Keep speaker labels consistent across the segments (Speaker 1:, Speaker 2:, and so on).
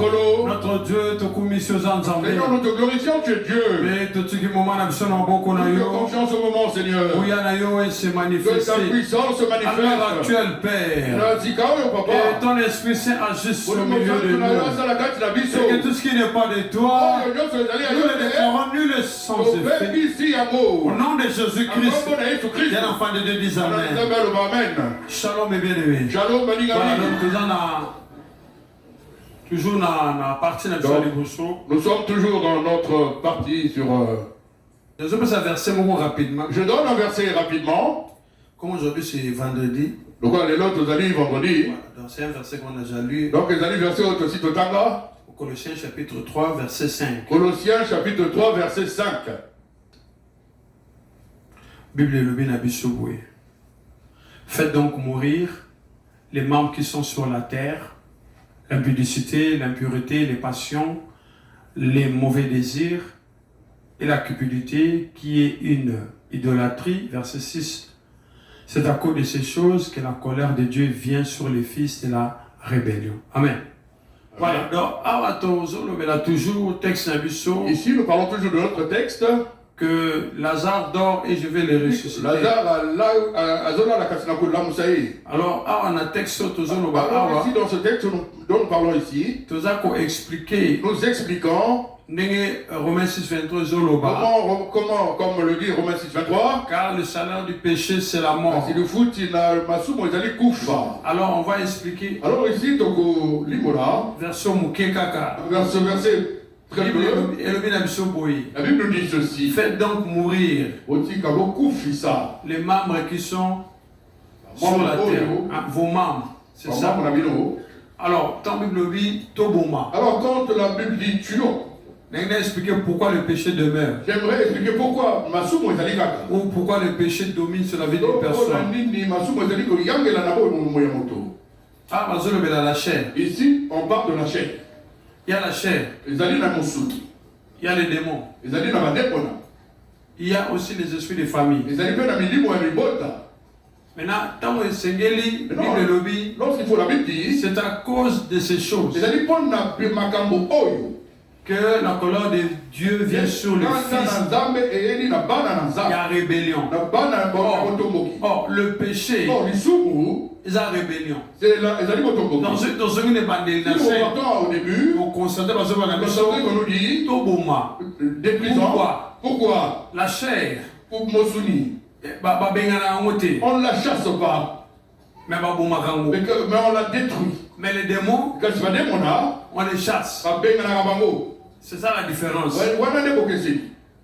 Speaker 1: Notre Dieu,
Speaker 2: Seigneur, nous te glorifions, tu es Dieu. Fais confiance au moment, Seigneur. Que ta puissance se manifeste.
Speaker 1: À l'heure actuelle, Père. Et ton Esprit Saint agisse au milieu de nous. Et que tout ce qui n'est pas de toi, nous le déclarons nul et sans effet. Au nom de Jésus-Christ, bien enfant de Dieu, dis Amen. Shalom et bien-aimé.
Speaker 2: Shalom,
Speaker 1: voilà, donc toujours dans la partie de
Speaker 2: nous sommes toujours dans notre partie sur...
Speaker 1: Je donne un verset rapidement.
Speaker 2: Je donne un verset rapidement.
Speaker 1: Comme aujourd'hui c'est vendredi.
Speaker 2: Donc les autres vendredi.
Speaker 1: Donc c'est un verset qu'on a déjà lu.
Speaker 2: Donc les allez verset aussi Totanga.
Speaker 1: Colossiens chapitre 3 verset 5.
Speaker 2: Colossiens chapitre 3 verset 5.
Speaker 1: Bible le Nabisoboué. Faites donc mourir les membres qui sont sur la terre, l'impudicité, l'impureté, les passions, les mauvais désirs et la cupidité qui est une idolâtrie. Verset 6. C'est à cause de ces choses que la colère de Dieu vient sur les fils de la rébellion. Amen. Voilà, donc, toujours texte
Speaker 2: ici, nous parlons toujours de notre texte.
Speaker 1: Que Lazare dort et je vais le ressusciter. Alors, on a texte toujours
Speaker 2: ici dans ce texte dont nous parlons ici,
Speaker 1: nous expliquons Romains 6:23
Speaker 2: comment, comme le dit Romains 6:23,
Speaker 1: car le salaire du péché c'est la mort. Alors on va expliquer.
Speaker 2: Alors ici verset très peu. La Bible dit ceci.
Speaker 1: Faites donc mourir les membres qui sont sur la terre. Vos membres, c'est ça. Alors, quand la Bible dit Toboma.
Speaker 2: Alors quand la Bible dit tuons.
Speaker 1: J'aimerais expliquer pourquoi le péché demeure.
Speaker 2: J'aimerais expliquer pourquoi
Speaker 1: ou pourquoi le péché domine sur la vie d'une personne. La chair.
Speaker 2: Ici, on parle de la chair.
Speaker 1: Il y a la chair. Il y a les démons. Il y a aussi les esprits de famille. Maintenant,
Speaker 2: lorsqu'il faut la Bible dire,
Speaker 1: c'est à cause de ces choses que la colère de Dieu vient sur le fils. Il y a rébellion. Or, le péché, ils ont rébellion. Dans ce qui n'est pas de
Speaker 2: au début,
Speaker 1: vous constatez parce que
Speaker 2: nous dit, pourquoi
Speaker 1: la chair,
Speaker 2: on ne la chasse pas,
Speaker 1: mais on la détruit. Mais les démons, on les chasse. C'est ça la différence.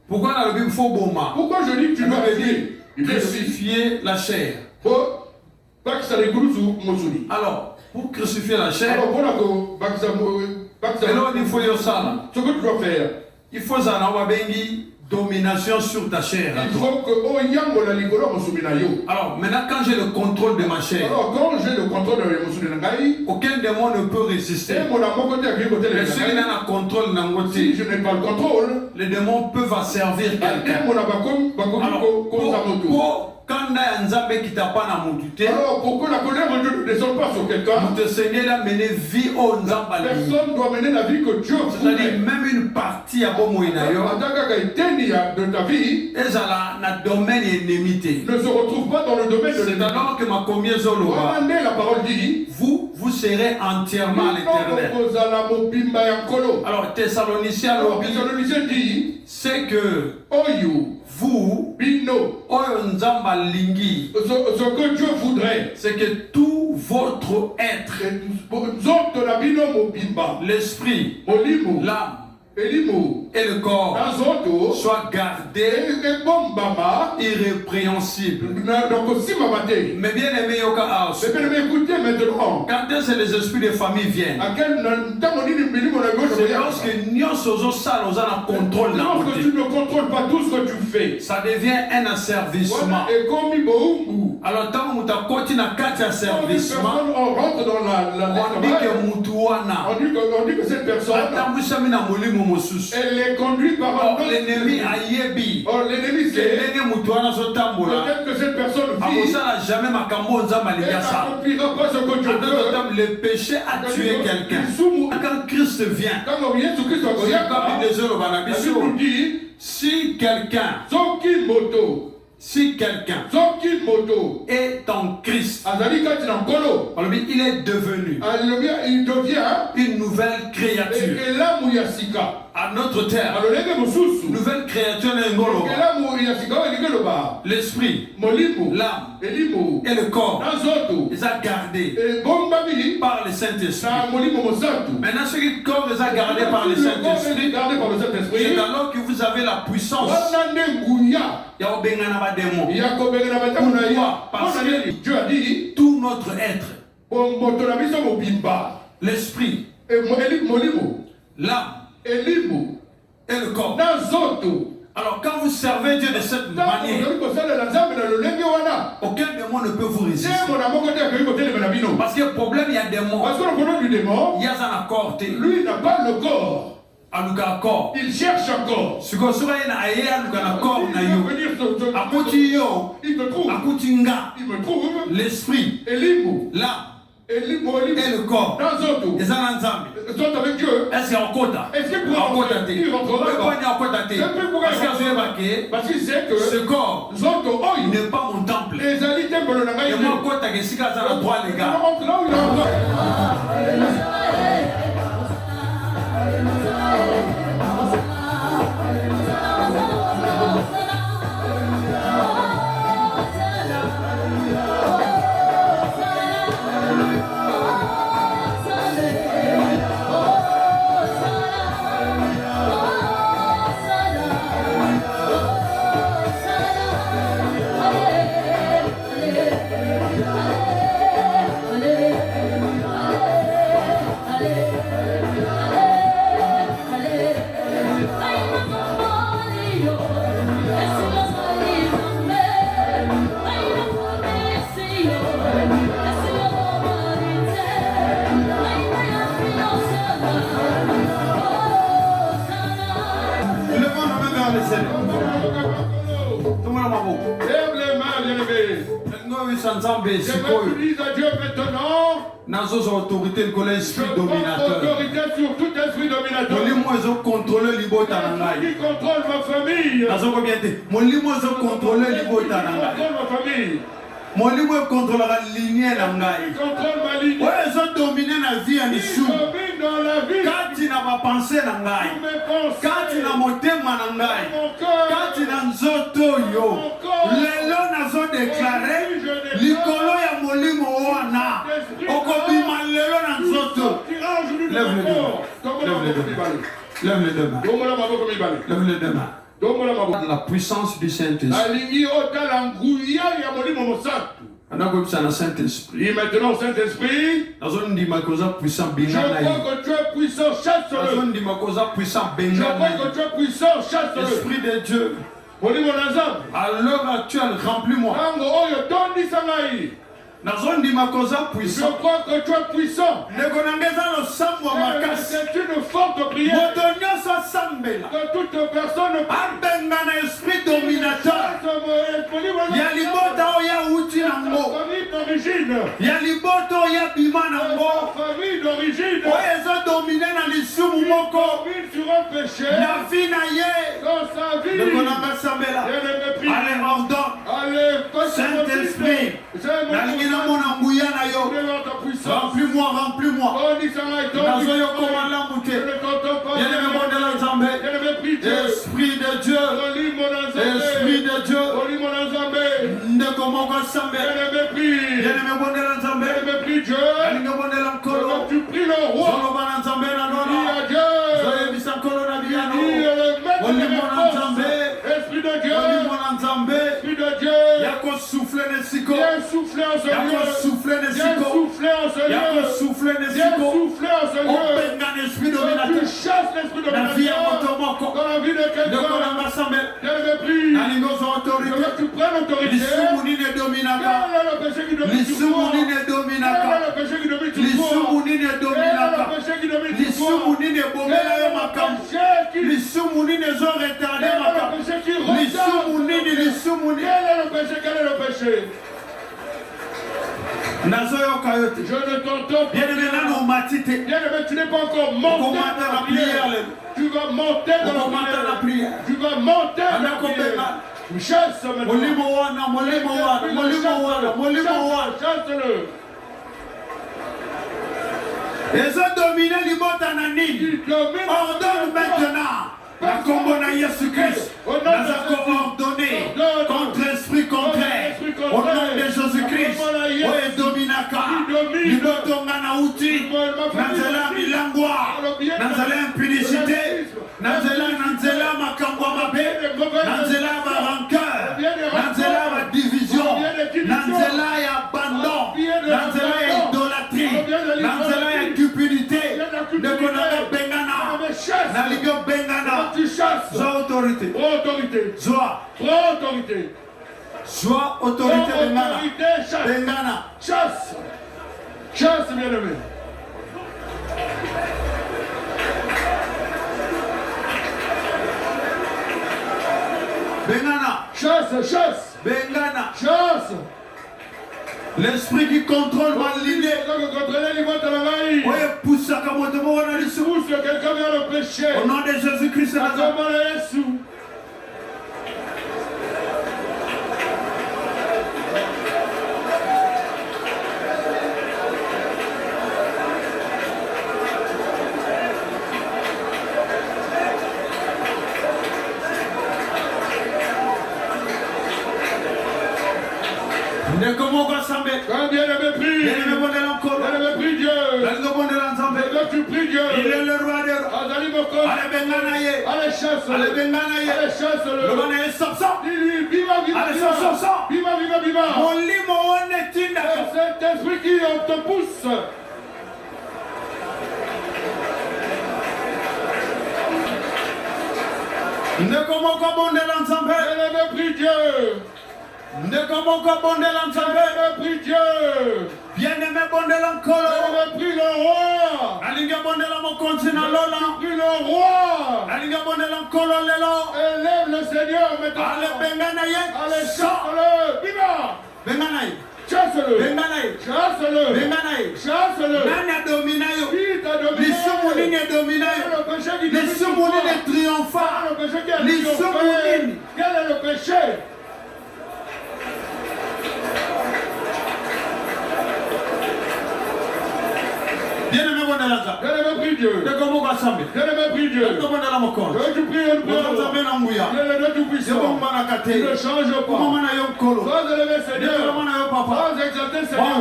Speaker 1: Pourquoi dans la Bible il faut Boma?
Speaker 2: Pourquoi je dis que tu dois
Speaker 1: crucifier la chair? Alors, pour crucifier la chair, il faut y ça.
Speaker 2: Ce que tu dois faire,
Speaker 1: il faut ça. Domination sur ta chair.
Speaker 2: Il faut que
Speaker 1: alors maintenant quand j'ai le contrôle de ma chair, aucun démon ne peut résister. Mais si il a un contrôle,
Speaker 2: si je n'ai pas le contrôle,
Speaker 1: les démons peuvent asservir quelqu'un.
Speaker 2: Alors pourquoi la colère de Dieu ne descend pas sur quelqu'un? Personne doit mener la vie que Dieu voudrait.
Speaker 1: C'est-à-dire même une partie à
Speaker 2: de ta vie
Speaker 1: ne se
Speaker 2: retrouve pas dans le domaine de
Speaker 1: c'est alors que ma combinaison
Speaker 2: la parole dit
Speaker 1: vous serez entièrement à l'éternel. Alors Thessaloniciens
Speaker 2: dit
Speaker 1: c'est que vous
Speaker 2: ce que Dieu voudrait,
Speaker 1: c'est que tout votre être, l'esprit, l'âme et le corps soit gardé irrépréhensible. Mais bien aimé,
Speaker 2: écoutez maintenant.
Speaker 1: Quand c'est les esprits de famille viennent, c'est lorsque
Speaker 2: lorsque tu ne contrôles pas tout ce que tu fais,
Speaker 1: ça devient un asservissement. Alors tant que tu continues à faire asservissement,
Speaker 2: on rentre dans la on dit que cette personne elle est conduite par
Speaker 1: l'ennemi a yebi.
Speaker 2: L'ennemi sait peut-être que cette personne vit
Speaker 1: jamais
Speaker 2: n'accomplira pas ce que Dieu veut.
Speaker 1: le péché a tué quelqu'un. Quand Christ vient,
Speaker 2: Quand Yesu Kristo akoyaka, la Bible nous dit,
Speaker 1: si quelqu'un
Speaker 2: soki quelqu'un
Speaker 1: est en Christ,
Speaker 2: azali kati na nkolo,
Speaker 1: il est devenu
Speaker 2: il devient
Speaker 1: une nouvelle créature.
Speaker 2: elamu ya sika.
Speaker 1: À notre terre,
Speaker 2: Alolenge mosusu,
Speaker 1: nouvelle créature n'est ngolo.
Speaker 2: elamu ya sika olingi loba,
Speaker 1: L'esprit,
Speaker 2: molimo,
Speaker 1: l'âme
Speaker 2: elimo,
Speaker 1: et le corps,
Speaker 2: na zoto,
Speaker 1: les a gardés
Speaker 2: ebombami
Speaker 1: par le Saint-Esprit.
Speaker 2: na molimo mosantu.
Speaker 1: Maintenant, ce qui corps les a gardés par le Saint-Esprit,
Speaker 2: gardé par le Saint-Esprit,
Speaker 1: c'est alors que vous avez la puissance.
Speaker 2: wana nde nguya
Speaker 1: Il y a un démon.
Speaker 2: ya kobengana batamo na ye.
Speaker 1: Parce que
Speaker 2: Dieu a dit,
Speaker 1: tout notre être,
Speaker 2: moto na biso mobimba,
Speaker 1: l'esprit,
Speaker 2: molimo,
Speaker 1: l'âme
Speaker 2: elimo,
Speaker 1: et le corps.
Speaker 2: na zoto.
Speaker 1: Alors quand vous servez Dieu de cette manière, aucun démon ne peut vous résister. Parce que le problème, il y a des démons. Il y a un accord.
Speaker 2: Lui n'a pas le corps.
Speaker 1: Il
Speaker 2: cherche encore.
Speaker 1: Il veut venir,
Speaker 2: Il me trouve.
Speaker 1: l'esprit, l'âme et le corps. Les
Speaker 2: Sont avec Dieu.
Speaker 1: est-ce
Speaker 2: qu'il pourra rentrer? Il rentrera pas. Parce qu'il sait que
Speaker 1: ce corps n'est pas mon temple.
Speaker 2: les alliés temple
Speaker 1: Et moi, quand tu as les gars.
Speaker 2: rentre là où il rentre. J'utilise à Dieu maintenant.
Speaker 1: Autorité le collège esprit dominateur.
Speaker 2: Autorité sur tout esprit dominateur.
Speaker 1: Qui contrôle
Speaker 2: ma famille.
Speaker 1: Contrôle
Speaker 2: ma famille.
Speaker 1: Molimo contrôle la lignée na ngai.
Speaker 2: Contrôle ma lignée.
Speaker 1: Ouais, ils ont dominé la vie en dessous.
Speaker 2: Dans la vie.
Speaker 1: Quand tu n'as pas pensé na ngai. Quand tu n'as motema na ngai. Quand tu n'as nzoto yo. Lelo nazo déclaré likolo ya molimo wana. Okobima lelo na nzoto. Lève les deux. Lève les deux mains. Lève les deux mains. La puissance du Saint-Esprit.
Speaker 2: Et maintenant, Saint-Esprit, je crois que tu es puissant, chasse le. Je crois que tu es puissant, chasse le.
Speaker 1: Esprit de Dieu,
Speaker 2: à
Speaker 1: l'heure actuelle, remplis-moi. Je
Speaker 2: crois que tu es puissant. C'est une forte prière que toute personne
Speaker 1: esprit dominateur. Il y a libota
Speaker 2: d'origine.
Speaker 1: Il y a libota
Speaker 2: Famille d'origine.
Speaker 1: Dominé dans les sur
Speaker 2: un péché.
Speaker 1: La vie
Speaker 2: dans sa vie.
Speaker 1: Allez, ordonne. Saint-Esprit. Remplis-moi, remplis-moi. Esprit de Dieu. Esprit de Dieu.
Speaker 2: Tu pries le roi. Esprit de Dieu. Esprit de Dieu.
Speaker 1: Viens souffler en ce lieu.
Speaker 2: Viens souffler en ce lieu. Tu chasses l'esprit dominateur dans la vie de quelqu'un. Tu prends l'autorité. Quel est le péché qui domine sur toi? Quel est le péché qui domine sur toi? Quel est le péché qui domine sur toi? Quel est le péché qui retarde? Quel est le péché? Je ne t'entends pas. Bien-aimé, tu n'es pas encore monté dans la prière. Tu vas monter dans la prière. Tu vas monter dans la prière. Chasse maintenant. Chasse-le.
Speaker 1: Ils ont dominé l'Ibota Nani. Ordonne maintenant. La combo na Jésus-Christ. Nous avons ordonné contre esprit contraire. Au nom de Jésus-Christ. Oye dominaka. Liboto Manauti. Nanzela Milangwa. Nanzela impudicité. Nanzela Makangwa Mabe. Nanzela rancœur. Nanzela division. Nanzela abandon. Nanzela idolâtrie. Nanzela cupidité. Nekonaka Bengana. Naligo Bengana.
Speaker 2: Tu chasses.
Speaker 1: Sois autorité.
Speaker 2: Autorité.
Speaker 1: Sois.
Speaker 2: Autorité.
Speaker 1: Sois autorité Bengana.
Speaker 2: Chasse.
Speaker 1: Bengana.
Speaker 2: Chasse. Chasse, bien-aimé.
Speaker 1: Bengana.
Speaker 2: Chasse, chasse.
Speaker 1: Bengana.
Speaker 2: Chasse.
Speaker 1: L'esprit qui contrôle ma lignée.
Speaker 2: Oui,
Speaker 1: pousse
Speaker 2: quelqu'un vers le péché.
Speaker 1: Au nom de Jésus-Christ.
Speaker 2: Quand bien-aimé prie, bien-aimé prie Dieu. Tu pries Dieu.
Speaker 1: Il est le roi des rois.
Speaker 2: Allez, chasse-le. Allez, chasse-le. Dis-lui, viva, viva, viva. Viva, viva, viva. Cet esprit qui te pousse. Bien-aimé prie Dieu. Prie Dieu.
Speaker 1: Bien-aimé bondel encore.
Speaker 2: Prie le roi.
Speaker 1: Alinga bondel mon continent lola.
Speaker 2: Prie le roi.
Speaker 1: Alinga bondel encore lelo.
Speaker 2: Élève le Seigneur maintenant.
Speaker 1: Allez bengana ye.
Speaker 2: Allez chasse-le. Viva.
Speaker 1: Bengana ye.
Speaker 2: Chasse-le.
Speaker 1: Bengana ye.
Speaker 2: Chasse-le.
Speaker 1: Bengana ye.
Speaker 2: Chasse-le.
Speaker 1: Nani a dominé yo.
Speaker 2: Qui t'a dominé?
Speaker 1: Lisumuni ne dominé yo. Lisumuni ne triompha. Lisumuni.
Speaker 2: Quel est le péché?
Speaker 1: Bien-aimé bondelanza.
Speaker 2: Bien-aimé prie Dieu. Bien-aimé prie Dieu. Tu pries une prière. Le Tout-Puissant. Il ne change pas. Sois élevé Seigneur. Sois exalté Seigneur.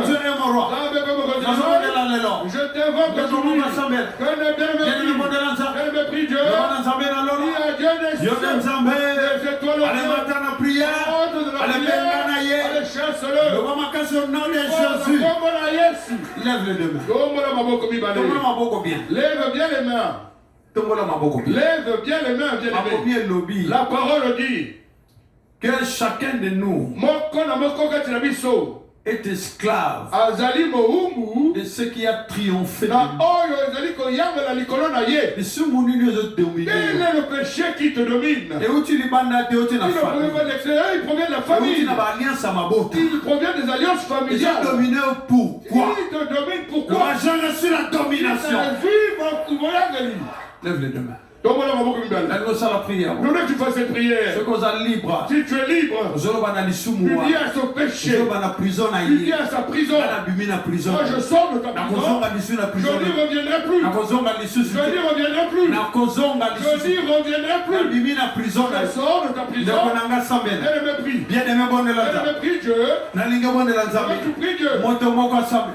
Speaker 2: Je t'invoque aujourd'hui. Bien-aimé prie Dieu. Il y a Dieu des cieux. Des étoiles au ciel. Allez, chasse-le.
Speaker 1: Lève les deux mains.
Speaker 2: Lève bien les mains. Lève bien les mains, bien-aimé. La parole dit
Speaker 1: que chacun de nous est esclave de ce qui a triomphé de ce monde nous a dominé.
Speaker 2: Quel est le péché qui te domine?
Speaker 1: Et où tu
Speaker 2: Il provient de la famille. Il provient des alliances familiales.
Speaker 1: Pourquoi?
Speaker 2: Il te domine pourquoi?
Speaker 1: Je reçu la domination. Lève les deux mains. La prière.
Speaker 2: Tu fais cette prière. Si tu es libre, tu dis à ce péché, tu dis à sa prison. Moi je sors de ta prison. Je n'y reviendrai plus. Je n'y reviendrai plus. Je n'y reviendrai plus. Je sors de ta prison. Elle me prie. Elle me prie Dieu. Tu pries Dieu.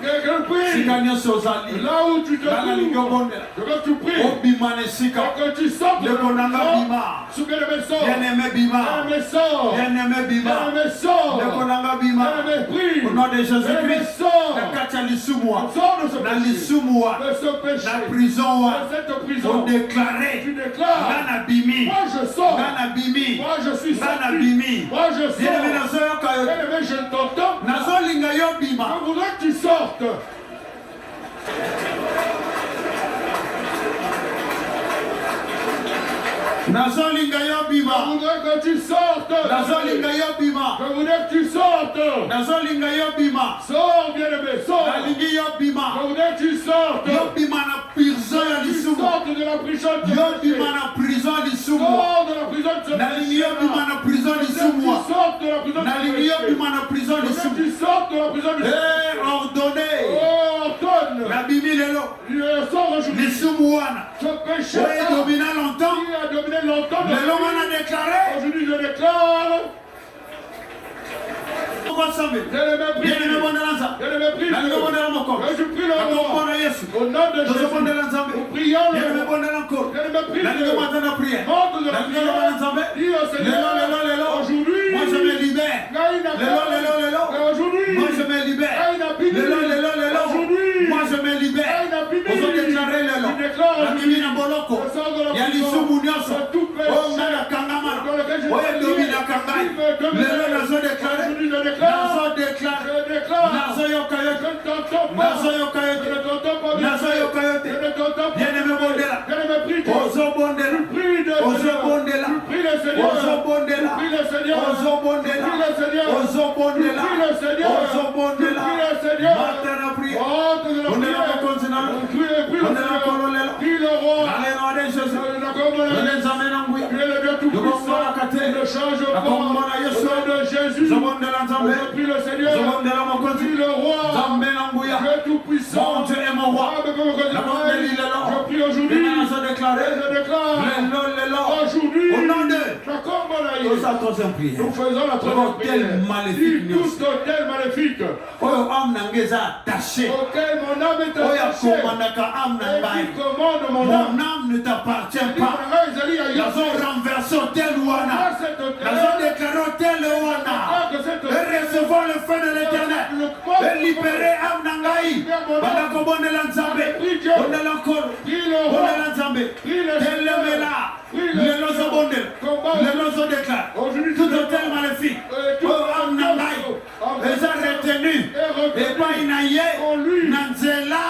Speaker 2: Quelqu'un prie. Là où tu te trouves. Je veux que tu pries. Que tu sortes de sous que le sort.
Speaker 1: Bien-aimé Bima.
Speaker 2: Bien-aimé prie.
Speaker 1: Au nom de Jésus-Christ.
Speaker 2: Sors de ce péché.
Speaker 1: La prison.
Speaker 2: De cette prison.
Speaker 1: Déclarer.
Speaker 2: Tu déclares. Moi je sors. Moi je suis sorti. Moi je sors. Bien-aimé, je t'entends. Je voudrais que tu sortes. voudrais que tu sortes. Je voudrais que tu sortes. Sors, bien-aimé, sors. Je voudrais que tu sortes. Que tu sortes de la prison de ce péché. Sors de la prison de ce péché. Tu sortes de la prison de ce péché. Tu sortes de la prison de ce péché.
Speaker 1: Ordonné.
Speaker 2: Ordonne.
Speaker 1: La Bible est là.
Speaker 2: Sors aujourd'hui. Ce péché
Speaker 1: qui a dominé longtemps.
Speaker 2: Aujourd'hui je déclare. Je le méprise. Je prie le roi. Au nom de Jésus. Nous prions le roi. Je le méprise. Montre de la prière. Dis au Seigneur. Aujourd'hui.
Speaker 1: Moi je me libère.
Speaker 2: Aujourd'hui.
Speaker 1: Moi je me libère.
Speaker 2: Aujourd'hui.
Speaker 1: Moi je me libère. Vous avez déclaré le nom. La Bible n'a pas l'occo. Il y a les sous-mounions. Oh, on a la kangamana. Oh, il y a Domina Kangai. Le nom n'a pas déclaré. Nazo déclare. Nazo yokayote. Nazo yokayote. Nazo yokayote. Bien-aimé Bondela. Ozo Bondela. Ozo Bondela. Ozo Bondela. Ozo Bondela. Ozo Bondela. Ozo Bondela. Matin à prier. On est là pour continuer. On est là pour le lait. Allez, non, allez, Jésus. On les amène en bouille. Nous allons la cater.
Speaker 2: Ne change pas.
Speaker 1: Au nom de
Speaker 2: Jésus.
Speaker 1: Je demande de l'entendre.
Speaker 2: Je prie le Seigneur.
Speaker 1: Je demande de l'entendre.
Speaker 2: Je prie le roi. Dieu tout-puissant.
Speaker 1: Mon Dieu est mon roi.
Speaker 2: Je prie aujourd'hui. Je déclare. Aujourd'hui.
Speaker 1: Au nom de
Speaker 2: nous faisons la troisième prière.
Speaker 1: Maléfique.
Speaker 2: Tout hôtel maléfique.
Speaker 1: Auquel
Speaker 2: mon âme est attachée. Et qui commande mon âme.
Speaker 1: Mon âme ne t'appartient pas. Nous avons renversé tel Wana. Nous avons déclaré tel Wana. Et recevons le feu de l'éternel. Et libérer âme Nangaï. On est l'ensemble. On est l'encore. On est l'ensemble. Tel le Mela. Le lozo bondel. Le lozo déclare. Tout hôtel maléfique. Oh âme Nangaï. Les a retenus. Et pas inaïe. Nanzela.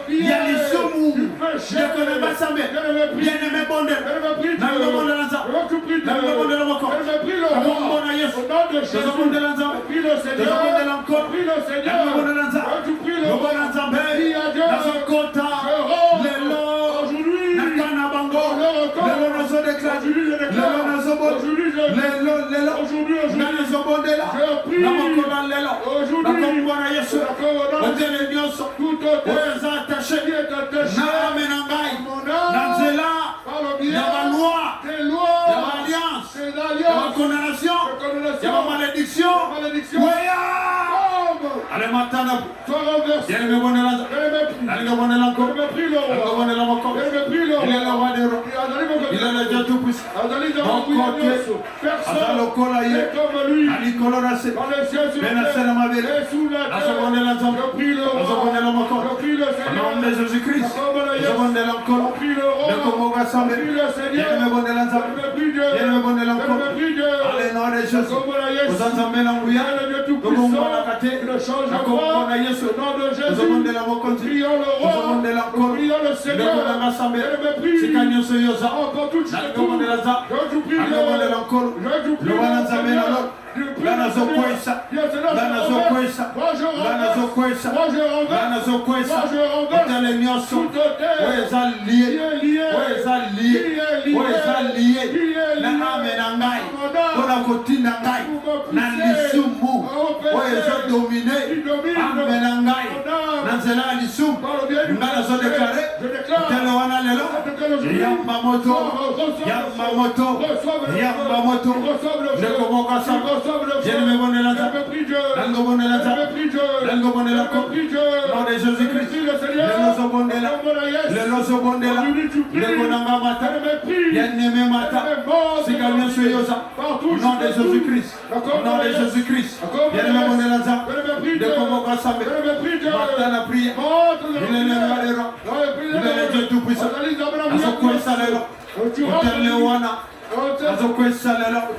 Speaker 1: Yalisoumu. Je connais pas ça. Bien-aimé bondel. Nango bondel l'ensemble. Nango bondel l'encore. Nango bondel l'ensemble. Nango bondel l'ensemble. Allez, maintenant, sois renversé. Il est le roi des rois. Il est le Dieu tout-puissant. Mon côté, personne n'est comme lui. Dans les cieux, sur la terre, et sous la terre. Je prie le roi. Je prie le Seigneur. Au nom de Jésus-Christ. Je prie le roi. Je prie le Seigneur. Je prie Dieu. Je prie Dieu. Allez, nom de Jésus. Vous entendez l'embrouillard.
Speaker 2: Le Dieu tout-puissant. Ne change pas. Au nom de Jésus. Prions le roi. Prions le Seigneur. Je me prie. Encore toute chose. Je vous prie. Je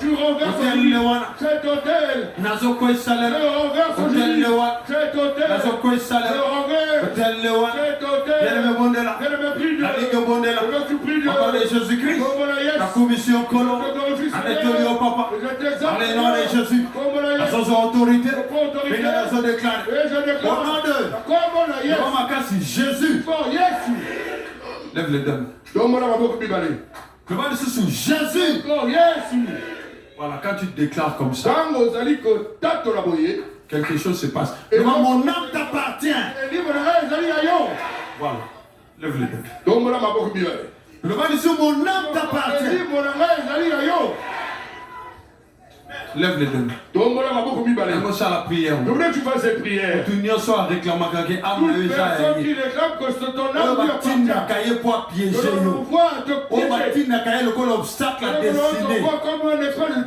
Speaker 2: tu renverses cet hôtel. Je renverse cet hôtel. Je prie Dieu.
Speaker 1: commission Colo, Anatolio Papa, dans le nom de Jésus, à son autorité, et la zone déclarée. Au nom de Jésus, lève les dames. Le mal est sous Jésus. Voilà, quand tu te déclares comme ça, quelque chose se passe. Mon âme t'appartient. Voilà, lève les dames. Le mal est sur mon âme t'appartient. Lève les deux. Comment ça la prière?
Speaker 2: Tu fais cette prière.
Speaker 1: Tu n'y as pas réclamé quelqu'un.
Speaker 2: Toute personne qui réclame que c'est ton âme lui appartient. Je l'envoie à te piéger.
Speaker 1: L'obstacle à dessiner.
Speaker 2: Comme un esprit de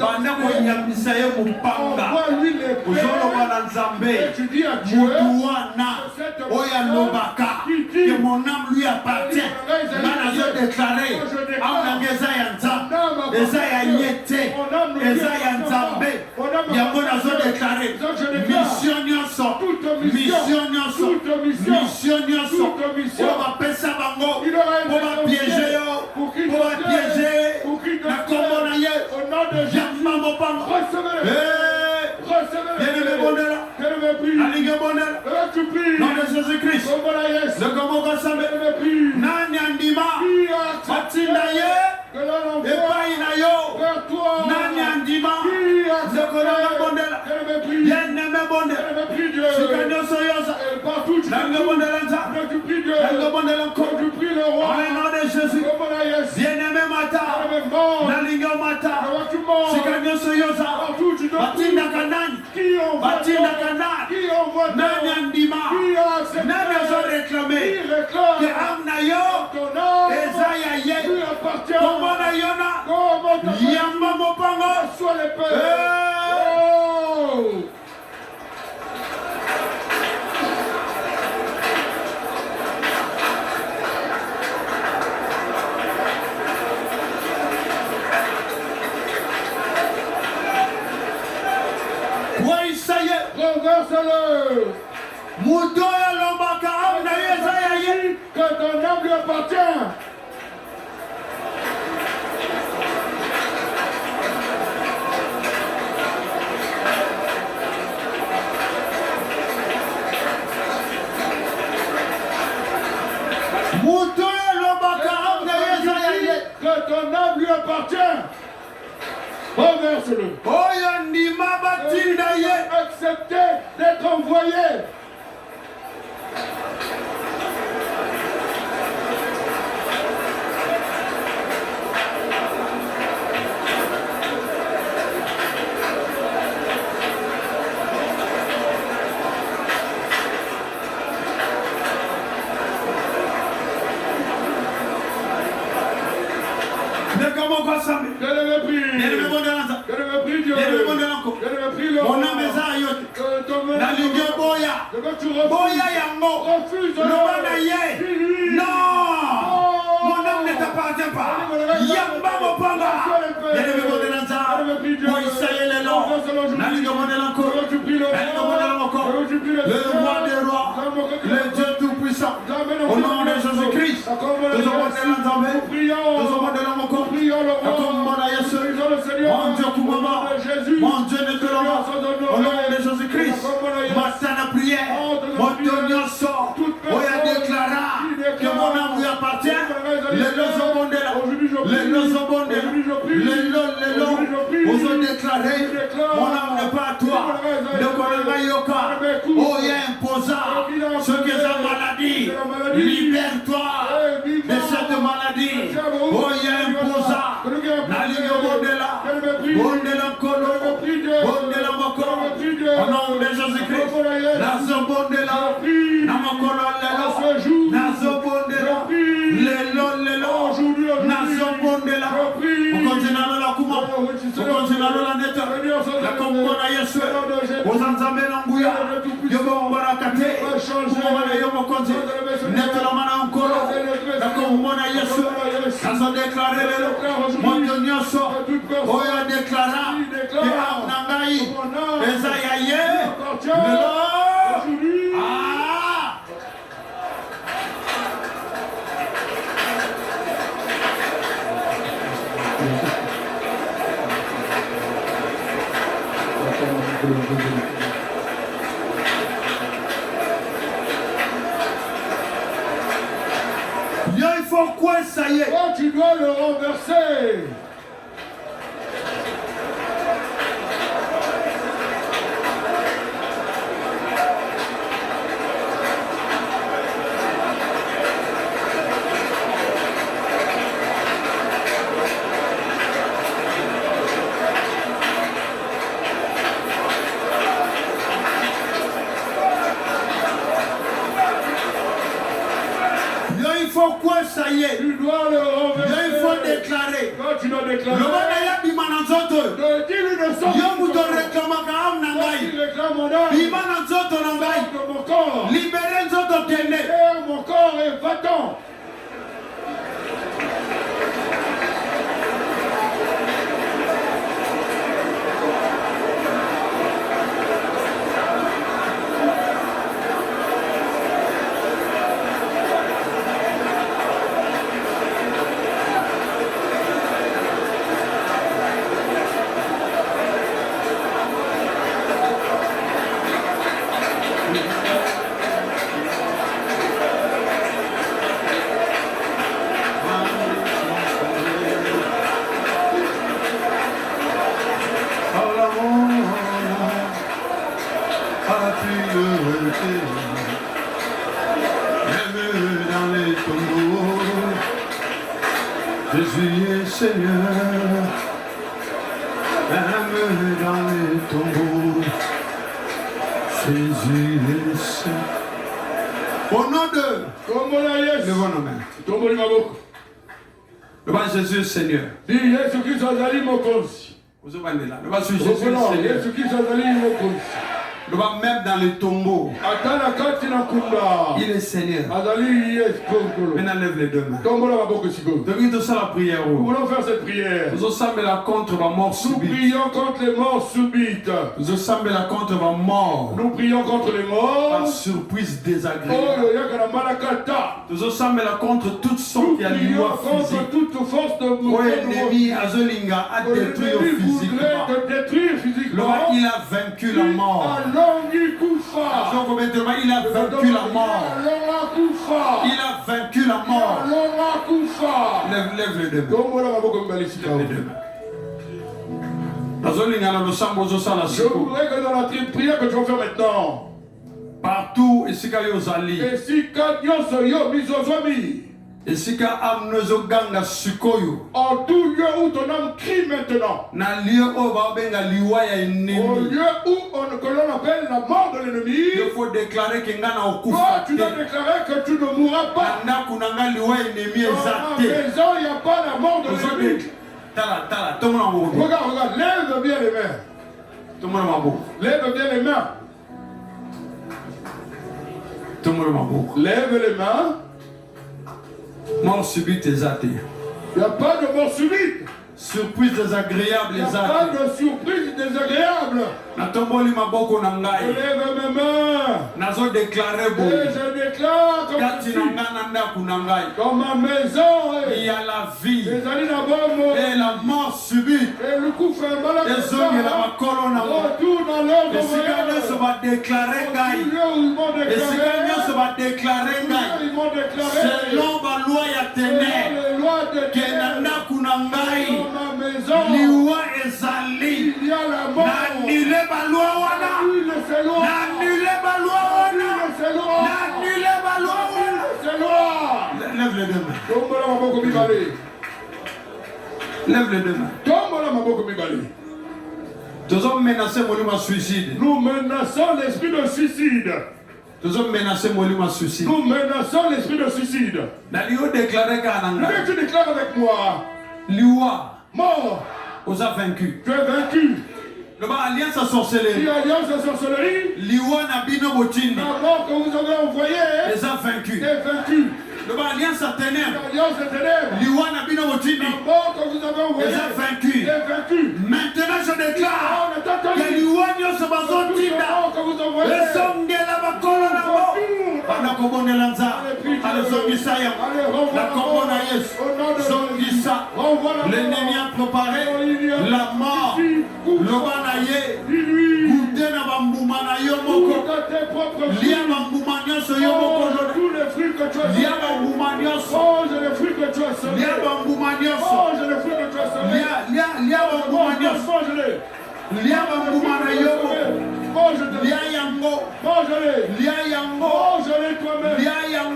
Speaker 2: envoie-lui les prières. Et tu dis à Dieu
Speaker 1: que mon âme lui appartient. Je déclaré. Yango nazo déclaré mission nyonso on va pesa bango on va piéger na kombo na ye yamba mopango bien-aimé bondela alinga bondela nom de Jésus-Christ le kombo kasambe nani andima batinda ye epai na yo nani andima Zekolanga bondela, bien-aimé bondela, Sikanyo soyosa, Nanga bondela nza, Nanga bondela nko, en le nom de Jésus, bien-aimé mata, Nalinga mata, Sikanyo soyosa, Batinda kanani, Nani andima, Nani azo réclamé, que amna yo, Ezaya ye, Komona yona, Yamba mopango,
Speaker 2: Sois les pères.
Speaker 1: Oui, ça y est.
Speaker 2: Renverse-le.
Speaker 1: Moudoya lombaka amna yezaya ye.
Speaker 2: Que ton âme lui appartient. Que ton âme lui appartient. Renverse-le. Accepter d'être envoyé.
Speaker 1: Mon âme est à yote. Nalinga boya. Boya yango. Non. Mon âme ne t'appartient pas. Yamba mopanga. Bien-aimé Bondelanza. Moi ça y est les noms. Nalinga Bondelanko. Le roi des rois. Le Dieu tout-puissant. Au nom de Jésus-Christ. Nous mon Dieu Koumama, mon Dieu ne te l'a au nom de Jésus-Christ, Massana prière, mon Dieu sort, on a déclaré que mon âme lui appartient, les lots bondela, vous ont déclaré, mon âme n'est pas à toi, le Koranga Yoka, oh il y a imposant, ce qui est la maladie, libère-toi de cette maladie, oh il y a imposant, Nalinga Bondela, Bondela Kolo, Bondela Mokoro, au nom de Jésus-Christ, Nazo Bondela, Namakolo Lelo, Nazo Bondela, Lelo, Nazo Bondela, on continue à la Kuma, on continue à la Neta, la Komona Yesu, aux Anzambe Nambuya, Yobo Barakate, Kumana Yobo Konzi, Neta la Mana Ankolo, la Komona Yesu, Nazo déclaré Lelo, Montonio So, Oya déclara, que Nangaï, Ezayaye, Lelo,
Speaker 2: Il faut quoi, ça y est.
Speaker 3: Toi, tu dois le renverser.
Speaker 2: Pourquoi ça y est?
Speaker 3: Tu dois le renverser.
Speaker 2: Il faut déclarer.
Speaker 3: Toi, tu dois déclarer.
Speaker 2: Le Banaya Bimananzoto.
Speaker 3: Dis-lui de sortir.
Speaker 2: Yomuto réclame Nangai. Bimananzoto Nangai.
Speaker 3: Mon corps.
Speaker 2: Libérez Nzoto Kende.
Speaker 3: Libère mon corps et va-t'en.
Speaker 2: Jésus est Seigneur, même dans les tombeaux, Jésus est Seigneur. Au nom de levons nos mains. Le bas Jésus est Seigneur. Le bas Jésus est Seigneur. Le bas même dans les tombeaux. Il est Seigneur. Maintenant lève les deux mains. Devine tout ça la prière.
Speaker 3: Nous voulons faire cette prière.
Speaker 2: Nous sommes là contre la mort
Speaker 3: Nous
Speaker 2: subite.
Speaker 3: prions contre les morts subites.
Speaker 2: Nous sommes là contre la mort.
Speaker 3: Nous prions contre les morts.
Speaker 2: Par surprise désagréable. Nous sommes là contre toute sorte qui a loi physique.
Speaker 3: Contre toute force de mouvement.
Speaker 2: L'ennemi Azolinga a détruit physiquement. Il a vaincu la mort. Il a vaincu la mort. Il a vaincu la mort. Lève les deux mains.
Speaker 3: Je voudrais que dans la prière que tu vas faire maintenant,
Speaker 2: partout, et si quand vous allez,
Speaker 3: et si quand en tout lieu où ton âme crie maintenant, au lieu où que l'on appelle la mort de l'ennemi,
Speaker 2: il faut déclarer que
Speaker 3: toi tu dois déclarer que tu ne mourras pas. Dans ma maison il n'y a pas la mort de l'ennemi. Regarde, lève bien les mains. Lève bien les mains. Lève les mains.
Speaker 2: Mort subite et athée.
Speaker 3: Il n'y a pas de mort subite.
Speaker 2: Surprise désagréable
Speaker 3: et pas de surprise désagréable.
Speaker 2: Lève mes
Speaker 3: mains. Et je déclare dans ma maison
Speaker 2: il y a la vie
Speaker 3: et
Speaker 2: la mort subite.
Speaker 3: Et le coup fait mal à
Speaker 2: retourne
Speaker 3: à l'œuvre.
Speaker 2: Et si quelqu'un se va déclarer selon ma loi ya ténèbres que nanda kunangai liwa ezali nanile balwa wana nanile balwa wana nanile balwa wana. Lève les deux mains. Lève les deux mains. Nous sommes menacés de suicide.
Speaker 3: Nous menaçons l'esprit de suicide.
Speaker 2: Nous sommes menacés de suicide.
Speaker 3: Nous menaçons l'esprit de suicide.
Speaker 2: Tu
Speaker 3: déclares avec moi.
Speaker 2: Liwa.
Speaker 3: Mort.
Speaker 2: Vous avez vaincu.
Speaker 3: Tu es vaincu.
Speaker 2: Le alliance à sorcellerie.
Speaker 3: Alliance à sorcellerie.
Speaker 2: Liwa Nabino Botini.
Speaker 3: La mort que vous avez envoyée.
Speaker 2: Les a vaincus.
Speaker 3: Est vaincu.
Speaker 2: Le alliance à ténèbres.
Speaker 3: Alliance à ténèbres.
Speaker 2: Liwa Nabino Botini.
Speaker 3: La mort que vous avez envoyée.
Speaker 2: Les a vaincus.
Speaker 3: Est vaincu.
Speaker 2: Maintenant je déclare que Liwa Nyoso Bazotinda. Les Songela Bakolo Nabo. Panakobone Lanza. Ale Zongisaya. La Kobona Yes. Zongisa. L'ennemi a préparé la mort. Le banaye.
Speaker 3: tes propres fruits. Tous les fruits que tu as semés. Mange les fruits que tu as semés. Mange les fruits que tu as semés. Mange-les. Mange-les. Mange-les toi-même.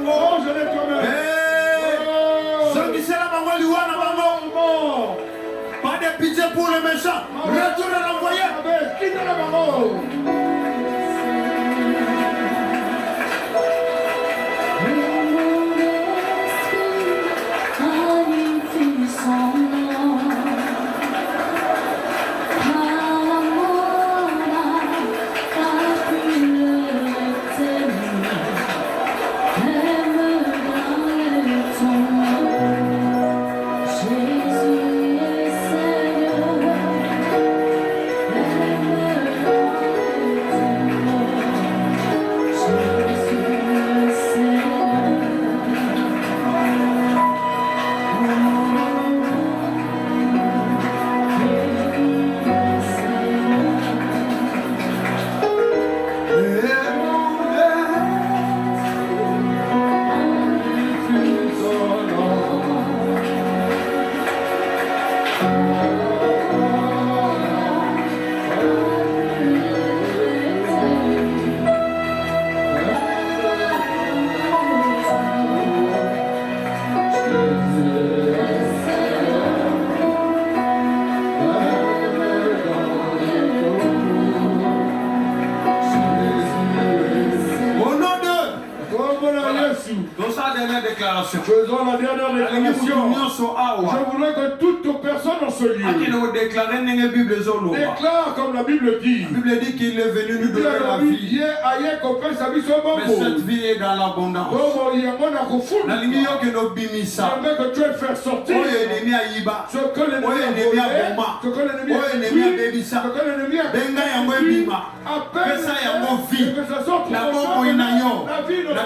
Speaker 3: Mange-les toi-même.
Speaker 2: Pas de pitié pour les méchants. Retourne l'envoyer.
Speaker 3: Faisons la dernière déclaration. Je voudrais que toute personne dans ce lieu déclare comme la Bible dit.
Speaker 2: La Bible dit qu'il est venu nous donner la vie. Mais cette vie est dans l'abondance.
Speaker 3: J'aimerais que tu aies fait sortir ce que l'ennemi a volé, ce que l'ennemi a détruit, ce que l'ennemi a détruit. Appelle que ça sorte la vie de la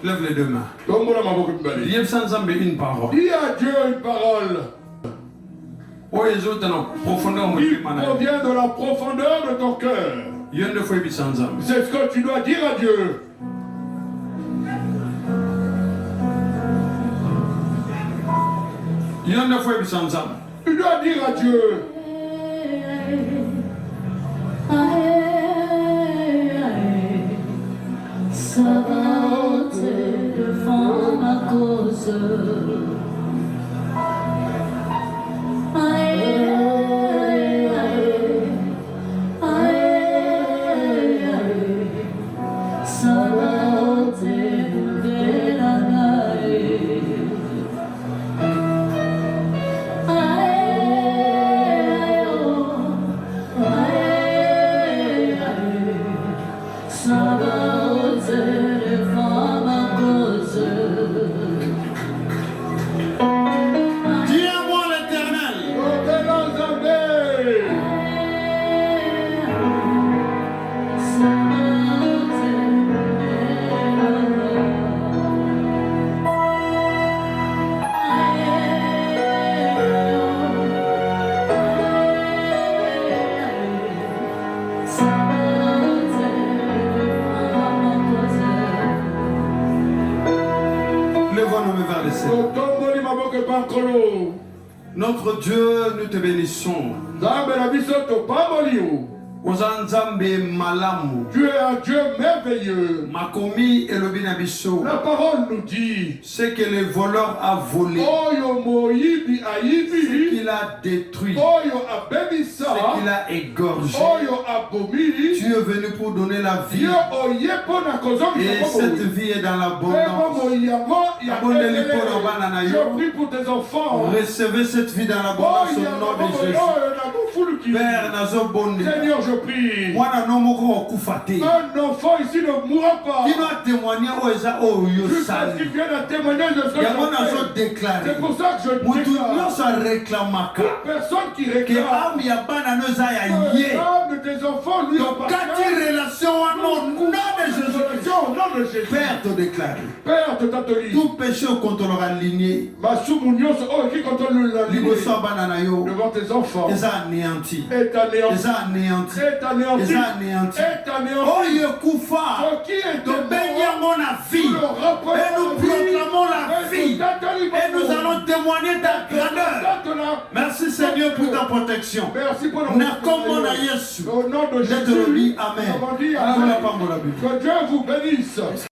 Speaker 2: Lève les deux mains. Une parole.
Speaker 3: Dis à Dieu une parole. Il provient de la profondeur de ton cœur. C'est ce que tu dois dire à Dieu. Tu dois dire à Dieu.
Speaker 4: Ça va te défendre ma cause. Ça va te lever la
Speaker 2: Dis-moi l'Éternel. Levons-nous vers le ciel. Notre Dieu, nous te bénissons. Tu es un Dieu merveilleux.
Speaker 3: Makomi elobi na biso.
Speaker 2: La parole nous dit
Speaker 3: ce que le voleur a volé, ce qu'il a détruit, ce qu'il a égorgé. Tu es venu pour donner la vie. Et cette vie est dans l'abondance.
Speaker 2: Je prie pour tes enfants.
Speaker 3: Recevez cette vie dans l'abondance au nom de Jésus. Père,
Speaker 2: Seigneur, je prie. Un enfant ici ne mourra pas.
Speaker 3: Il doit témoigner
Speaker 2: Juste parce qu'il vient d'un témoignage de ce que je fais. C'est pour ça que je déclare. Personne qui réclame. L'âme de tes enfants lui appartient. Au nom de Jésus.
Speaker 3: Père te déclare.
Speaker 2: Père te t'attelie.
Speaker 3: Tout péché contre leur aligné.
Speaker 2: Qui contre devant tes enfants.
Speaker 3: Est anéanti.
Speaker 2: Est anéanti.
Speaker 3: Est anéanti.
Speaker 2: Est anéanti.
Speaker 3: Est anéanti.
Speaker 2: Est anéanti.
Speaker 3: Oh, il kufa.
Speaker 2: Qui est
Speaker 3: de bénir la vie. Et nous proclamons la vie. Et nous allons témoigner ta grandeur. Merci Seigneur pour ta protection.
Speaker 2: Merci pour
Speaker 3: notre Jésus.
Speaker 2: Au nom de Jésus.
Speaker 3: Amen.
Speaker 2: Que Dieu vous bénisse.